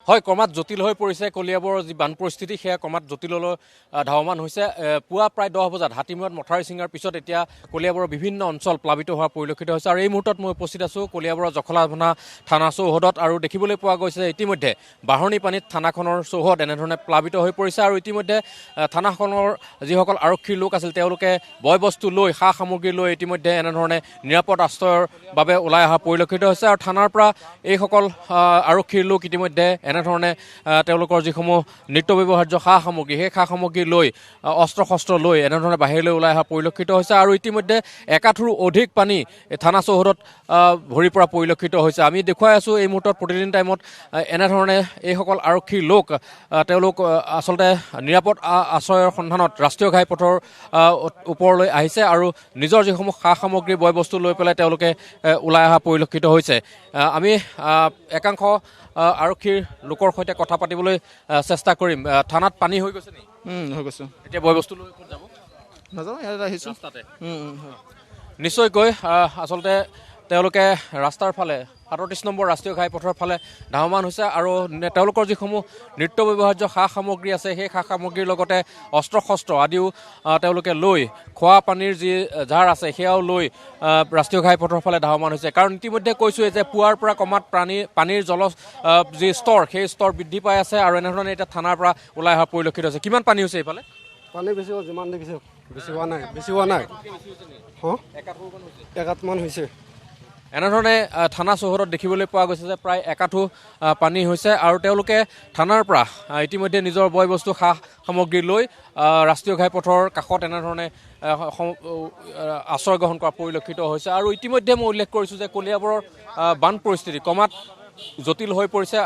হয় ক্ৰমাৎ জটিল হৈ পৰিছে কলিয়াবৰৰ যি বান পৰিস্থিতি সেয়া ক্ৰমাৎ জটিললৈ ধাৱমান হৈছে পুৱা প্ৰায় 10 বজাত হাতীমূৰত মথাউৰি ছিঙাৰ পিছত এতিয়া কলিয়াবৰৰ বিভিন্ন অঞ্চল প্লাবিত হোৱা পৰিলক্ষিত হৈছে আৰু এই মুহূৰ্তত মই উপস্থিত আছোঁ কলিয়াবৰৰ জখলাবন্ধা থানা চৌহদত আৰু দেখিবলৈ পোৱা গৈছে ইতিমধ্যে বাঢ়নী পানীত থানাখনৰ চৌহদ এনেধৰণে প্লাবিত হৈ পৰিছে আৰু ইতিমধ্যে থানাখনৰ যিসকল আৰক্ষীৰ লোক আছিল তেওঁলোকে বয় বস্তু লৈ সা সামগ্ৰী লৈ ইতিমধ্যে এনেধৰণে নিৰাপদ আশ্ৰয়ৰ বাবে ওলাই অহা পৰিলক্ষিত হৈছে আৰু থানাৰ পৰা এইসকল আৰক্ষীৰ লোক ইতিমধ্যে এনেধৰণে তেওঁলোকৰ যিসমূহ নিত্য ব্যৱহাৰ্য সা সামগ্ৰী সেই সা সামগ্ৰী লৈ অস্ত্ৰ শস্ত্ৰ লৈ এনেধৰণে বাহিৰলৈ ওলাই অহা পৰিলক্ষিত হৈছে আৰু ইতিমধ্যে একাঠুৰো অধিক পানী থানা চৌহদত ভৰি পৰা পৰিলক্ষিত হৈছে আমি দেখুৱাই আছোঁ এই মুহূৰ্তত প্ৰতিদিন টাইমত এনেধৰণে এইসকল আৰক্ষীৰ লোক তেওঁলোক আচলতে নিৰাপদ আশ্ৰয়ৰ সন্ধানত ৰাষ্ট্ৰীয় ঘাইপথৰ ওপৰলৈ আহিছে আৰু নিজৰ যিসমূহ সা সামগ্ৰী বয় বস্তু লৈ পেলাই তেওঁলোকে ওলাই অহা পৰিলক্ষিত হৈছে আমি একাংশ আৰক্ষীৰ লোকৰ সৈতে কথা পাতিবলৈ চেষ্টা কৰিম থানাত পানী হৈ গৈছে নি হৈ গৈছে এতিয়া বয় বস্তু লৈ ক'ত যাব নাযাওঁ ইয়াত আহিছোঁ ৰাস্তাতে নিশ্চয়কৈ আচলতে তেওঁলোকে ৰাস্তাৰ ফালে 37 নম্বৰ ৰাষ্ট্ৰীয় ঘাইপথৰ ফালে ধাৱমান হৈছে আৰু তেওঁলোকৰ যিসমূহ নিত্য ব্যৱহাৰ্য সা সামগ্ৰী আছে সেই সা সামগ্ৰীৰ লগতে অস্ত্ৰ শস্ত্ৰ আদিও তেওঁলোকে লৈ খোৱা পানীৰ যি জাৰ আছে সেয়াও লৈ ৰাষ্ট্ৰীয় ঘাইপথৰ ফালে ধাৱমান হৈছে কাৰণ ইতিমধ্যে কৈছোঁৱে যে পুৱাৰ পৰা ক্ৰমাৎ পানীৰ যি স্তৰ সেই স্তৰ বৃদ্ধি পাই আছে আৰু এনেধৰণে এতিয়া থানাৰ পৰা ওলাই অহা পৰিলক্ষিত হৈছে কিমান পানী হৈছে এইফালে পানী বেছি হ'ল যিমান দেখিছে বেছি হোৱা নাই একাঠমান হৈছে এনেধৰণে থানা চৌহদত দেখিবলৈ পোৱা গৈছে যে প্ৰায় একাঠু পানী হৈছে আৰু তেওঁলোকে থানাৰ পৰা ইতিমধ্যে নিজৰ বয় বস্তু সা সামগ্ৰী লৈ ৰাষ্ট্ৰীয় ঘাইপথৰ কাষত এনেধৰণে আশ্ৰয় গ্ৰহণ কৰা পৰিলক্ষিত হৈছে আৰু ইতিমধ্যে মই উল্লেখ কৰিছোঁ যে কলিয়াবৰৰ বান পৰিস্থিতি ক্ৰমাৎ জটিল হৈ পৰিছে